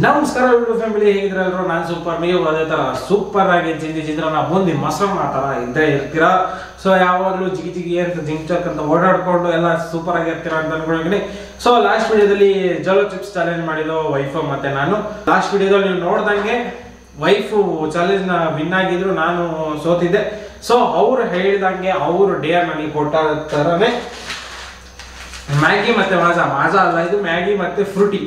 ನಮಸ್ಕಾರ YouTube family, ಹೇಗಿದ್ರೆ ಎಲ್ಲರೂ? ನಾನು ಸೂಪರ್, ನೀವು ಅದೇ ಥರ ಸೂಪರ್ ಆಗಿ ಚಿತ್ರಾನ್ನ ಬೂಂದಿ ಮೊಸರನ್ನ ಆ ಥರ ಇದ್ದೇ ಇರ್ತೀರಾ. ಸೊ ಯಾವಾಗಲೂ ಜಿಗಿ ಜಿಗಿ ಅಂತ ಜಿಂಕ್ ಅಂತ ಓಡಾಡ್ಕೊಂಡು ಎಲ್ಲ ಸೂಪರ್ ಆಗಿ ಇರ್ತೀರಾ ಅಂತ ಅನ್ಕೊಂಡಿದ್ದೀನಿ. ಸೊ ಲಾಸ್ಟ್ ವಿಡಿಯೋದಲ್ಲಿ ಜೋಲೋ ಚಿಪ್ಸ್ ಚಾಲೆಂಜ್ ಮಾಡಿದ್ದು ವೈಫು ಮತ್ತೆ ನಾನು. ಲಾಸ್ಟ್ ವಿಡಿಯೋದಲ್ಲಿ ನೀವು ನೋಡ್ದಂಗೆ ವೈಫು ಚಾಲೆಂಜ್ನ ವಿನ್ ಆಗಿದ್ರು, ನಾನು ಸೋತಿದ್ದೆ. ಸೊ ಅವ್ರು ಹೇಳಿದಂಗೆ ಅವರು ಡೇರ್ ನನಗೆ ಕೊಟ್ಟ ಥರನೇ ಮ್ಯಾಗಿ ಮತ್ತೆ ಮಾಜಾ ಅಲ್ಲ, ಇದು ಮ್ಯಾಗಿ ಮತ್ತೆ ಫ್ರೂಟಿ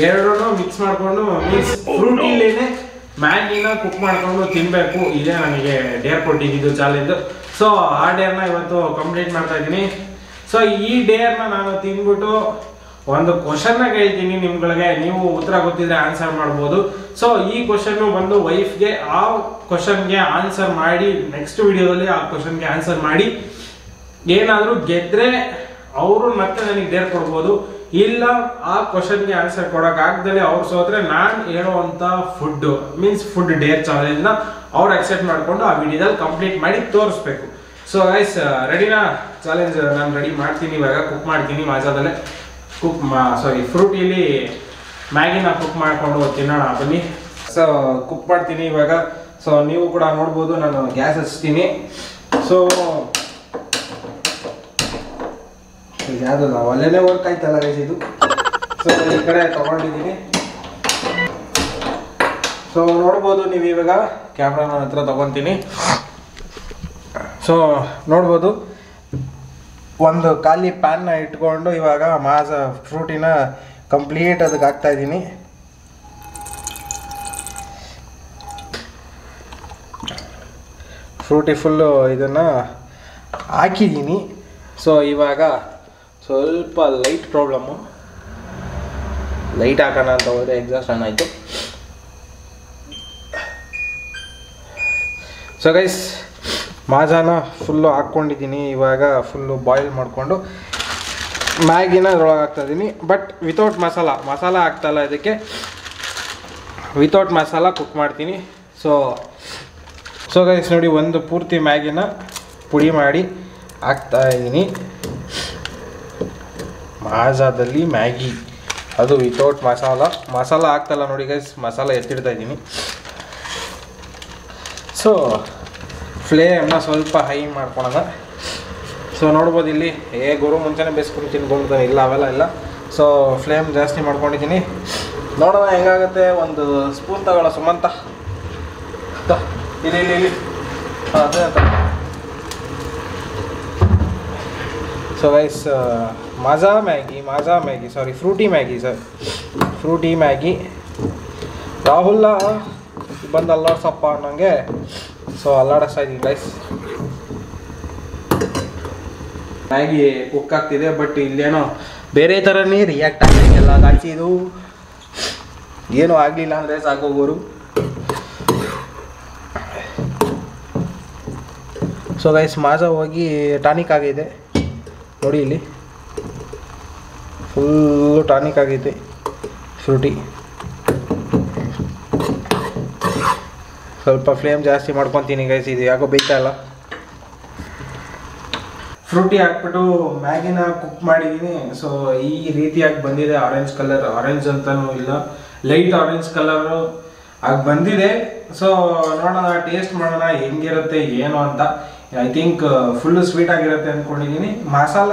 ಎರಡೂ ಮಿಕ್ಸ್ ಮಾಡಿಕೊಂಡು ಮೀನ್ಸ್ ಫ್ರೂಟಿಲೇನೆ ಮ್ಯಾಗಿನ ಕುಕ್ ಮಾಡ್ಕೊಂಡು ತಿನ್ನಬೇಕು. ಇದೇ ನನಗೆ ಡೇರ್ ಕೊಟ್ಟಿದ್ದು ಚಾಲೆಂಜ್. ಸೊ ಆ ಡೇರ್ನ ಇವತ್ತು ಕಂಪ್ಲೀಟ್ ಮಾಡ್ತಾ ಇದ್ದೀನಿ. ಸೊ ಈ ಡೇರ್ನ ನಾನು ತಿಂದ್ಬಿಟ್ಟು ಒಂದು ಕ್ವಶನ್ನ ಕೇಳ್ತೀನಿ ನಿಮ್ಗಳಿಗೆ. ನೀವು ಉತ್ತರ ಗೊತ್ತಿದ್ರೆ ಆನ್ಸರ್ ಮಾಡ್ಬೋದು. ಸೊ ಈ ಕ್ವಶನ್ನು ಬಂದು ವೈಫ್ಗೆ, ಆ ಕ್ವಶನ್ಗೆ ಆನ್ಸರ್ ಮಾಡಿ ನೆಕ್ಸ್ಟ್ ವಿಡಿಯೋದಲ್ಲಿ ಆ ಕ್ವಶನ್ಗೆ ಆನ್ಸರ್ ಮಾಡಿ ಏನಾದರೂ ಗೆದ್ರೆ ಅವರು ಮತ್ತೆ ನನಗೆ ಡೇರ್ ಕೊಡ್ಬೋದು. ಇಲ್ಲ ಆ ಕ್ವಶನ್ಗೆ ಆನ್ಸರ್ ಕೊಡೋಕ್ಕಾಗ್ದಲೇ ಅವ್ರು ಸೋತ್ರೆ ನಾನು ಹೇಳುವಂಥ ಫುಡ್ ಡೇರ್ ಚಾಲೆಂಜ್ನ ಅವ್ರು ಅಕ್ಸೆಪ್ಟ್ ಮಾಡಿಕೊಂಡು ಆ ವಿಡಿಯೋದಲ್ಲಿ ಕಂಪ್ಲೀಟ್ ಮಾಡಿ ತೋರಿಸ್ಬೇಕು. ಸೊ ಗೈಸ್, ರೆಡಿನಾ? ಚಾಲೆಂಜ್ ನಾನು ರೆಡಿ ಮಾಡ್ತೀನಿ. ಇವಾಗ ಕುಕ್ ಮಾಡ್ತೀನಿ ಮಾಜಾದಲ್ಲೇ. ಫ್ರೂಟಿಲಿ ಮ್ಯಾಗಿನ ಕುಕ್ ಮಾಡಿಕೊಂಡು ತಿನ್ನೋಣ ಬನ್ನಿ. ಸೊ ಕುಕ್ ಮಾಡ್ತೀನಿ ಇವಾಗ. ಸೊ ನೀವು ಕೂಡ ನೋಡ್ಬೋದು, ನಾನು ಗ್ಯಾಸ್ ಹಚ್ತೀನಿ. ಸೊ ಯಾವುದು ನಾವು ಅಲ್ಲೇನೇ ವರ್ಕ್ ಆಯ್ತಲ್ಲ ಗೈಸ್ ಇದು. ಸೊ ಈ ಕಡೆ ತಗೊಂಡಿದ್ದೀನಿ. ಸೊ ನೋಡ್ಬೋದು ನೀವು, ಇವಾಗ ಕ್ಯಾಮ್ರಾ ನನ್ನ ಹತ್ರ ತಗೊತೀನಿ. ಸೊ ನೋಡ್ಬೋದು, ಒಂದು ಖಾಲಿ ಪ್ಯಾನ್ನ ಇಟ್ಕೊಂಡು ಇವಾಗ ಫ್ರೂಟಿನ ಕಂಪ್ಲೀಟ್ ಅದಕ್ಕೆ ಹಾಕ್ತಾ ಇದ್ದೀನಿ. ಫ್ರೂಟಿ ಫುಲ್ಲು ಇದನ್ನು ಹಾಕಿದ್ದೀನಿ. ಸೊ ಇವಾಗ ಸ್ವಲ್ಪ ಲೈಟ್ ಪ್ರಾಬ್ಲಮ್ಮು, ಲೈಟ್ ಹಾಕೋಣ ಅಂತ ಹೋದರೆ ಎಕ್ಸಾಸ್ಟ್ ಆನ್ ಆಯಿತು. ಸೊ ಗೈಸ್, ಮಾಜಾನ ಫುಲ್ಲು ಹಾಕ್ಕೊಂಡಿದ್ದೀನಿ. ಇವಾಗ ಫುಲ್ಲು ಬಾಯ್ಲ್ ಮಾಡಿಕೊಂಡು ಮ್ಯಾಗಿನ ಅದ್ರೊಳಗೆ ಹಾಕ್ತಾಯಿದ್ದೀನಿ. ಬಟ್ ವಿತೌಟ್ ಮಸಾಲ ಹಾಕ್ತಾಯಿಲ್ಲ ಇದಕ್ಕೆ, ವಿತೌಟ್ ಮಸಾಲ ಕುಕ್ ಮಾಡ್ತೀನಿ. ಸೊ ಗೈಸ್ ನೋಡಿ, ಒಂದು ಪೂರ್ತಿ ಮ್ಯಾಗಿನ ಪುಡಿ ಮಾಡಿ ಹಾಕ್ತಾಯಿದ್ದೀನಿ ಮಾಜಾದಲ್ಲಿ. ಮ್ಯಾಗಿ ಅದು ವಿತೌಟ್ ಮಸಾಲ ಹಾಕ್ತಲ್ಲ ನೋಡಿ ಗೈಸ್, ಮಸಾಲ ಎತ್ತಿಡ್ತಾ ಇದ್ದೀನಿ. ಸೊ ಫ್ಲೇಮ್ನ ಸ್ವಲ್ಪ ಹೈ ಮಾಡ್ಕೊಳೋಣ. ಸೊ ನೋಡ್ಬೋದು ಇಲ್ಲಿ, ಗುರು ಮುಂಚೆನೇ ಬೇಯಿಸ್ಕೊಂಡು ತಿನ್ಕೊಂಡ್ತಾನೆ, ಇಲ್ಲ ಅವೆಲ್ಲ ಇಲ್ಲ. ಸೊ ಫ್ಲೇಮ್ ಜಾಸ್ತಿ ಮಾಡ್ಕೊಂಡಿದ್ದೀನಿ. ನೋಡೋಣ ಹೆಂಗಾಗುತ್ತೆ. ಒಂದು ಸ್ಪೂನ್ ತಗೊಳ್ಳೋ ಸುಮಂತ, ಇಲ್ಲಿ ಅದೇ ಅಂತ. ಸೊ ಗೈಸ್, ಫ್ರೂಟಿ ಮ್ಯಾಗಿ ರಾಹುಲ್ಲ ಬಂದು ಅಲ್ಲಾಡ್ಸಪ್ಪ ಅನ್ನೋಂಗೆ. ಸೊ ಅಲ್ಲಾಡಿಸ್ತಾ ಇದ್ದೀನಿ ಗೈಸ್. ಮ್ಯಾಗಿ ಕುಕ್ ಆಗ್ತಿದೆ, ಬಟ್ ಇಲ್ಲೇನೋ ಬೇರೆ ಥರನೇ ರಿಯಾಕ್ಟ್ ಆಗ್ತಿದೆಲ್ಲ ಗಾಚಿದು. ಏನೂ ಆಗಲಿಲ್ಲ ಅಂದರೆ ಸಾಕೋಗೋರು. ಸೊ ಗೈಸ್, ಮಾಜಾ ಹೋಗಿ ಟಾನಿಕ್ ಆಗಿದೆ ನೋಡಿ, ಇಲ್ಲಿ ಫುಲ್ಲು ಟಾನಿಕ್ ಆಗೈತೆ ಫ್ರೂಟಿ. ಸ್ವಲ್ಪ ಫ್ಲೇಮ್ ಜಾಸ್ತಿ ಮಾಡ್ಕೊತೀನಿ ಗೈಸ್, ಇದು ಯಾಕೋ ಬೇಯ್ತಾ ಇಲ್ಲ. ಫ್ರೂಟಿ ಹಾಕ್ಬಿಟ್ಟು ಮ್ಯಾಗಿನ ಕುಕ್ ಮಾಡಿದ್ದೀನಿ. ಸೊ ಈ ರೀತಿಯಾಗಿ ಬಂದಿದೆ. ಆರೆಂಜ್ ಕಲರ್, ಆರೆಂಜ್ ಅಂತಲೂ ಇಲ್ಲ, ಲೈಟ್ ಆರೆಂಜ್ ಕಲರು ಆಗಿ ಬಂದಿದೆ. ಸೊ ನೋಡೋಣ, ಟೇಸ್ಟ್ ಮಾಡೋಣ ಹೆಂಗಿರುತ್ತೆ ಏನು ಅಂತ. ಐ ಥಿಂಕ್ ಫುಲ್ಲು ಸ್ವೀಟ್ ಆಗಿರುತ್ತೆ ಅಂದ್ಕೊಂಡಿದ್ದೀನಿ. ಮಸಾಲ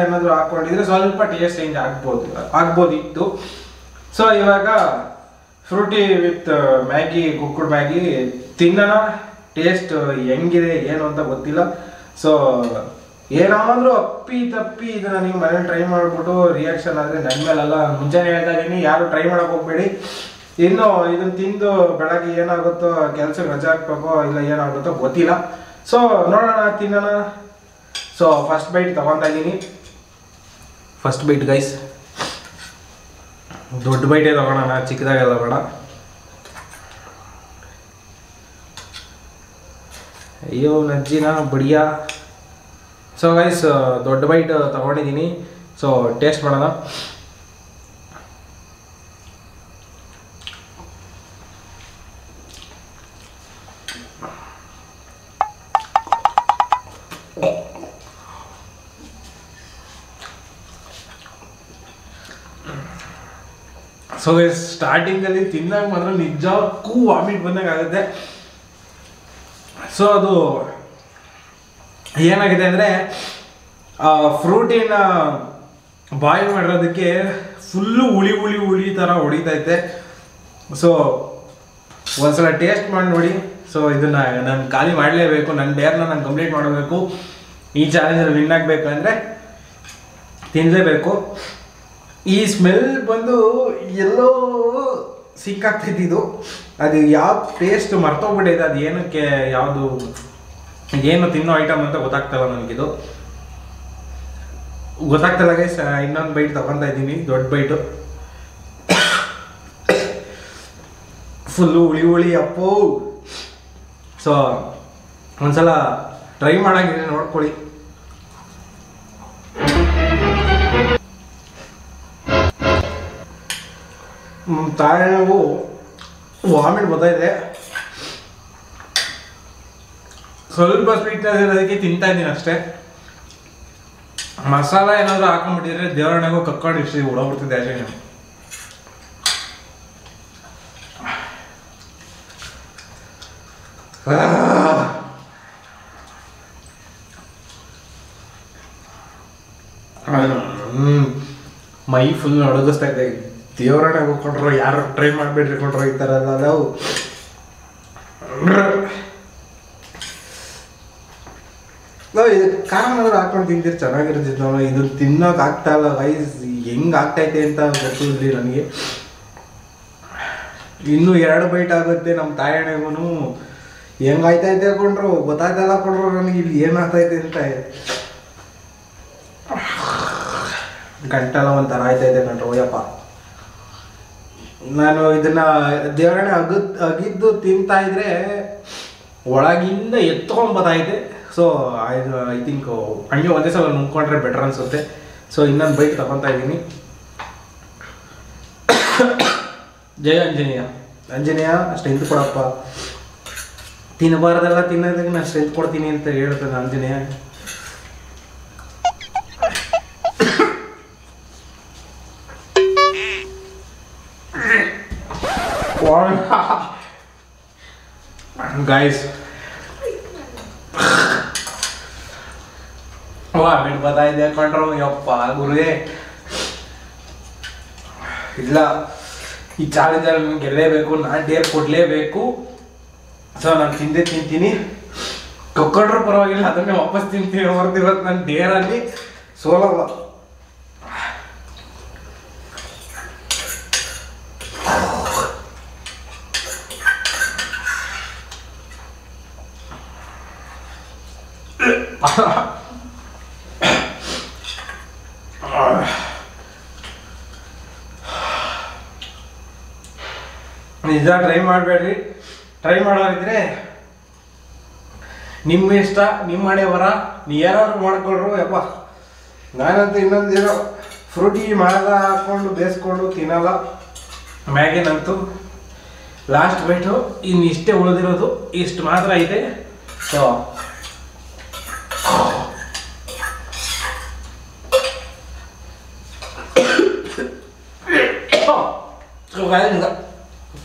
ಏನಾದರೂ ಹಾಕ್ಕೊಂಡಿದ್ರೆ ಸ್ವಲ್ಪ ಟೇಸ್ಟ್ ಚೇಂಜ್ ಆಗ್ಬೋದಿತ್ತು. ಸೊ ಇವಾಗ Frooti with Maggi, cooked Maggi ತಿನ್ನೋಣ. ಟೇಸ್ಟ್ ಹೆಂಗಿದೆ ಏನು ಅಂತ ಗೊತ್ತಿಲ್ಲ. ಸೊ ಏನಾದರೂ ಅಪ್ಪಿ ತಪ್ಪಿ ಇದನ್ನು ನೀವು ಮನೇಲಿ ಟ್ರೈ ಮಾಡಿಬಿಟ್ಟು ರಿಯಾಕ್ಷನ್ ಆದರೆ ನನ್ನ ಮೇಲೆಲ್ಲ ಮುಂಚೆನೇ ಹೇಳ್ತಾ ಇದ್ದೀನಿ, ಯಾರು ಟ್ರೈ ಮಾಡೋಕೆ ಹೋಗ್ಬೇಡಿ. ಇನ್ನು ಇದನ್ನು ತಿಂದು ಬೆಳಗ್ಗೆ ಏನಾಗುತ್ತೋ, ಕೆಲಸಕ್ಕೆ ರಜೆ ಹಾಕ್ಬೇಕೋ ಇಲ್ಲ ಏನಾಗುತ್ತೋ ಗೊತ್ತಿಲ್ಲ. ಸೊ ನೋಡೋಣ, ತಿನ್ನೋಣ. ಸೊ ಫಸ್ಟ್ ಬೈಟ್ ತಗೊತಾ ಇದ್ದೀನಿ. ಫಸ್ಟ್ ಬೈಟ್ ಗೈಸ್, ದೊಡ್ಡ ಬೈಟೇ ತಗೊಳ್ಳೋಣ, ಚಿಕ್ಕದಾಗೆಲ್ಲ ಬೇಡ. ಅಯ್ಯೋ ನಜ್ಜಿನ ಬಡಿಯಾ. ಸೊ ಗೈಸ್, ದೊಡ್ಡ ಬೈಟ್ ತಗೊಂಡಿದ್ದೀನಿ. ಸೊ ಟೇಸ್ಟ್ ಮಾಡೋಣ. ಸೊ ಸ್ಟಾರ್ಟಿಂಗಲ್ಲಿ ತಿನ್ನಾಗ ಮಾತ್ರ ನಿಜಕ್ಕೂ ವಾಮಿಟ್ ಬಂದಂಗೆ ಆಗುತ್ತೆ. ಸೊ ಅದು ಏನಾಗಿದೆ ಅಂದರೆ ಫ್ರೂಟಿನ ಬಾಯ್ಲ್ ಮಾಡಿರೋದಕ್ಕೆ ಫುಲ್ಲು ಹುಳಿ ಥರ ಹೊಡಿತೈತೆ. ಸೊ ಒಂದ್ಸಲ ಟೇಸ್ಟ್ ಮಾಡಿ ನೋಡಿ. ಸೊ ಇದನ್ನು ನಾನು ಖಾಲಿ ಮಾಡಲೇಬೇಕು, ನನ್ನ ಡೇರ್ನ ನಾನು ಕಂಪ್ಲೀಟ್ ಮಾಡಬೇಕು. ಈ ಚಾಲೆಂಜಲ್ಲಿ ವಿನ್ ಆಗಬೇಕಂದ್ರೆ ತಿನ್ನಲೇಬೇಕು. ಈ ಸ್ಮೆಲ್ ಬಂದು ಎಲ್ಲೋ ಸಿಕ್ಕಾಗ್ತಿದ್ದು, ಅದು ಯಾವ ಟೇಸ್ಟ್ ಮರ್ತೋಗ್ಬಿಟ್ಟಿದೆ, ಅದು ಏನಕ್ಕೆ ಯಾವುದು ಏನು ತಿನ್ನೋ ಐಟಮ್ ಅಂತ ಗೊತ್ತಾಗ್ತಲ್ಲ ನನಗಿದು. ಗೊತ್ತಾಗ್ತಲ್ಲ ಗೈಸ್. ಇನ್ನೊಂದು ಬೈಟ್ ತಗೊತಾ ಇದ್ದೀನಿ, ದೊಡ್ಡ ಬೈಟು. ಫುಲ್ಲು ಹುಳಿ ಅಪ್ಪೋ. ಸೊ ಒಂದ್ಸಲ ಟ್ರೈ ಮಾಡಾಗಿದೆ, ನೋಡ್ಕೊಳ್ಳಿ. ತಾಯಿಗೂ ವಾಮಿಟ್ ಬರ್ತಾಯಿದೆ. ಸ್ವಲ್ಪ ಸ್ವೀಟ್ನೆಸ್ ಇರೋದಕ್ಕೆ ತಿಂತಾ ಇದ್ದೀನಿ ಅಷ್ಟೇ. ಮಸಾಲ ಏನಾದರೂ ಹಾಕೊಂಡ್ಬಿಟ್ಟಿದ್ರೆ ದೇವರಣೆಗೂ ಕಕ್ಕೊಂಡು ಇಷ್ಟು ಉಡೋಗ್ಬಿಡ್ತಿದ್ದೆ ಅಷ್ಟೇ. ನೀವು ಮೈ ಫುಲ್ ನಡಗಿಸ್ತಾ ಇದೆ. ದೇವರಣೆಗೆ ಹೋಗ್ಕೊಂಡ್ರು ಯಾರು ಟ್ರೈ ಮಾಡಿಬಿಡ್ರಿ ಕೊಂಡ್ರು ಈ ಥರ ಎಲ್ಲ. ಅವು ಇದು ಖಾರನಾದ್ರೂ ಹಾಕೊಂಡು ತಿಂತೀರಿ ಚೆನ್ನಾಗಿರ್ತಿತ್ತು. ಇದು ತಿನ್ನೋಕೆ ಆಗ್ತಾ ಇಲ್ಲ ಗೈಸ್. ಹೆಂಗೆ ಆಗ್ತೈತೆ ಅಂತ ಗೊತ್ತಿರಲಿ ನನಗೆ. ಇನ್ನೂ 2 ಬೈಟ್ ಆಗುತ್ತೆ. ನಮ್ಮ ತಾಯಣ್ಣಗೂ ಹೆಂಗಾಯ್ತೈತೆ ಕೊಂಡ್ರು ಗೊತ್ತಾಯ್ತಲ್ಲ ಕೊಂಡ್ರು ನನಗೆ ಇಲ್ಲಿ ಏನಾಗ್ತೈತೆ ಅಂತ. ಗಂಟೆಲ್ಲ ಒಂಥರ ಆಯ್ತೈತೆ ಕಣ್ರು. ಯಪ್ಪ, ನಾನು ಇದನ್ನ ದೇವರಣೆ ಅಗಿದ್ದು ತಿಂತಾ ಇದ್ರೆ ಒಳಗಿಂದ ಎತ್ಕೊಂಬತ್ತೈತೆ. ಸೊ ಐ ಥಿಂಕ್ ಹಂಗೆ ಒಂದೇ ಸಲ ನುಂಗ್ಕೊಂಡ್ರೆ ಬೆಟರ್ ಅನ್ಸುತ್ತೆ. ಸೊ ಇನ್ನೊಂದು ಬೈಕ್ ತಗೊತಾ ಇದ್ದೀನಿ. ಜಯ ಆಂಜನೇಯ ಸ್ಟ್ರೆಂತ್ ಕೊಡಪ್ಪ. ತಿನ್ನಬಾರ್ದೆಲ್ಲ ತಿನ್ನೋದಕ್ಕೆ ನಾನು ಸ್ಟ್ರೆಂತ್ ಕೊಡ್ತೀನಿ ಅಂತ ಹೇಳ್ತಾನೆ ಆಂಜನೇಯ. ಗೈಸ್ ವಾಮಿಟ್ ಬರ್ತಾಯಿದೆ ಕೊಂಡ್ರು. ಯಪ್ಪ ಗುರುವೇ, ಇಲ್ಲ ಈ ಚಾಲೆಂಜಲ್ಲಿ ನಾನು ಗೆಲ್ಲೇಬೇಕು, ನಾನು ಡೇರ್ ಕೊಡಲೇಬೇಕು. ಸೊ ನಾನು ತಿಂತೀನಿ. ಕಕ್ಕೊಂಡ್ರೂ ಪರವಾಗಿಲ್ಲ, ಅದನ್ನೇ ವಾಪಸ್ ತಿಂತೀನಿ. ಹೊರದಿರೋದು ನನ್ನ ಡೇರಲ್ಲಿ ಸೋಲಲ್ಲ. ನಿಜ ಟ್ರೈ ಮಾಡಬೇಡ್ರಿ. ಟ್ರೈ ಮಾಡೋರಿದ್ರೆ ನಿಮ್ಮ ಇಷ್ಟ, ನಿಮ್ಮ ಹಣೆ ಬರ. ಯಾರು ಮಾಡ್ಕೊಳ್ರು. ಯಪ್ಪ, ನಾನಂತೂ ಇನ್ನೊಂದೇನೋ ಫ್ರೂಟಿ ಮಾದ ಹಾಕ್ಕೊಂಡು ಬೇಯಿಸ್ಕೊಂಡು ತಿನ್ನಲ್ಲ. ಮ್ಯಾಗಿನಂತೂ ಲಾಸ್ಟ್ ಬೈಟು ಇನ್ನಿಷ್ಟೇ ಉಳಿದಿರೋದು, ಇಷ್ಟು ಮಾತ್ರ ಇದೆ. ಸೊ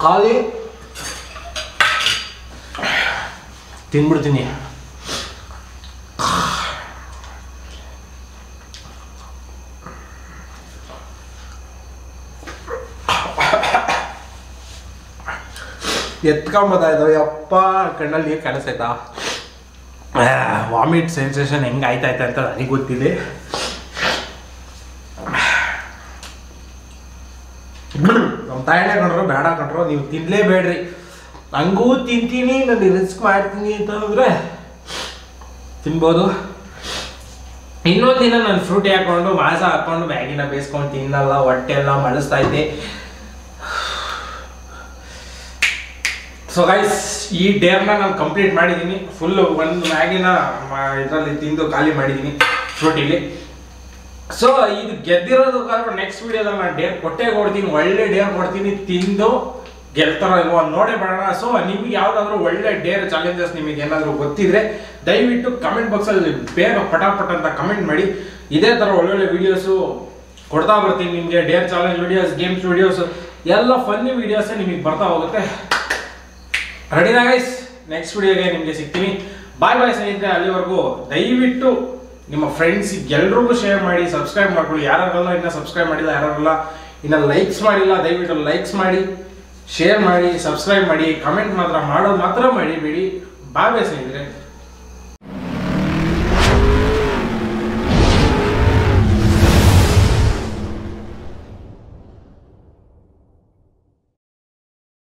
ಖಾಲಿ ತಿನ್ಬಿಡ್ತೀನಿ. ಎತ್ಕೊಂಬತ್ತಾ ಇದ್ದಾವೆ. ಯಪ್ಪ, ಕಣ್ಣಲ್ಲಿ ನೀರು ಕಾಣಿಸ್ತೈತಾ. ವಾಮಿಟ್ ಸೆನ್ಸೇಷನ್ ಹೆಂಗೆ ಆಯ್ತಾಯ್ತ ಅಂತ ನನಗೆ ಗೊತ್ತಿದೆ. ನಮ್ಮ ತಾಯಣ್ಣ ಕಂಡ್ರು ಬೇಡ ಕಂಡ್ರು, ನೀವು ತಿನ್ನಲೇಬೇಡ್ರಿ. ಹಂಗೂ ತಿಂತೀನಿ, ನಾನು ರಿಸ್ಕ್ ಮಾಡ್ತೀನಿ ಅಂತಂದರೆ ತಿನ್ಬೋದು. ಇನ್ನೊಂದು ದಿನ ನಾನು ಫ್ರೂಟಿ ಹಾಕ್ಕೊಂಡು ಮಾಂಸ ಹಾಕ್ಕೊಂಡು ಮ್ಯಾಗಿನ ಬೇಯಿಸ್ಕೊಂಡು ತಿನ್ನಲ್ಲ. ಹೊಟ್ಟೆ ಎಲ್ಲ ಮಳಿಸ್ತೈತೆ. ಸೊ ಗೈಸ್, ಈ ಡೇರ್ನ ನಾನು ಕಂಪ್ಲೀಟ್ ಮಾಡಿದ್ದೀನಿ. ಫುಲ್ಲು ಒಂದು ಮ್ಯಾಗಿನ ಇದರಲ್ಲಿ ತಿಂದು ಖಾಲಿ ಮಾಡಿದ್ದೀನಿ ಫ್ರೂಟಿಲಿ. ಸೊ ಇದು ಗೆದ್ದಿರೋದಕ್ಕಾದ್ರೂ ನೆಕ್ಸ್ಟ್ ವೀಡಿಯೋದಲ್ಲಿ ನಾನು ಡೇರ್ ಕೊಟ್ಟೇ ಕೊಡ್ತೀನಿ. ಒಳ್ಳೆ ಡೇರ್ ಕೊಡ್ತೀನಿ. ತಿಂದು ಗೆಲ್ತಾರೋ ಇಲ್ವೋ ನೋಡೇ ಬೇಡೋಣ. ಸೊ ನಿಮ್ಗೆ ಯಾವುದಾದ್ರೂ ಒಳ್ಳೆ ಡೇರ್ ಚಾಲೆಂಜಸ್ ನಿಮಗೆ ಏನಾದರೂ ಗೊತ್ತಿದ್ರೆ ದಯವಿಟ್ಟು ಕಮೆಂಟ್ ಬಾಕ್ಸಲ್ಲಿ ಬೇಗ ಪಟಾಪಟ್ ಅಂತ ಕಮೆಂಟ್ ಮಾಡಿ. ಇದೇ ಥರ ಒಳ್ಳೊಳ್ಳೆ ವೀಡಿಯೋಸು ಕೊಡ್ತಾ ಬರ್ತೀನಿ ನಿಮಗೆ. Deere challenge videos, games videos ಎಲ್ಲ ಫನ್ನಿ ವಿಡಿಯೋಸ್ ನಿಮಗೆ ಬರ್ತಾ ಹೋಗುತ್ತೆ. ರೆಡಿನಾ ಗೈಸ್? ನೆಕ್ಸ್ಟ್ ವಿಡಿಯೋಗೆ ನಿಮಗೆ ಸಿಗ್ತೀನಿ. ಬಾಯ್ ಬಾಯ್ ಸ್ನೇಹಿತರೆ. ಅಲ್ಲಿವರೆಗೂ ದಯವಿಟ್ಟು ನಿಮ್ಮ ಫ್ರೆಂಡ್ಸಿಗೆ ಎಲ್ರಿಗೂ ಶೇರ್ ಮಾಡಿ, ಸಬ್ಸ್ಕ್ರೈಬ್ ಮಾಡ್ಕೊಳ್ಳಿ. ಯಾರೆಲ್ಲ ಇನ್ನೂ ಸಬ್ಸ್ಕ್ರೈಬ್ ಮಾಡಿಲ್ಲ, ಯಾರೆಲ್ಲ ಇನ್ನು ಲೈಕ್ಸ್ ಮಾಡಿಲ್ಲ, ದಯವಿಟ್ಟು ಲೈಕ್ಸ್ ಮಾಡಿ, ಶೇರ್ ಮಾಡಿ, ಸಬ್ಸ್ಕ್ರೈಬ್ ಮಾಡಿ, ಕಮೆಂಟ್ ಮಾತ್ರ ಮಾಡೋದು ಮಾತ್ರ ಮಾಡಿಬೇಡಿ. ಬಾಯ್ ಬಾಯ್ ಸ್ನೇಹಿತರೆ.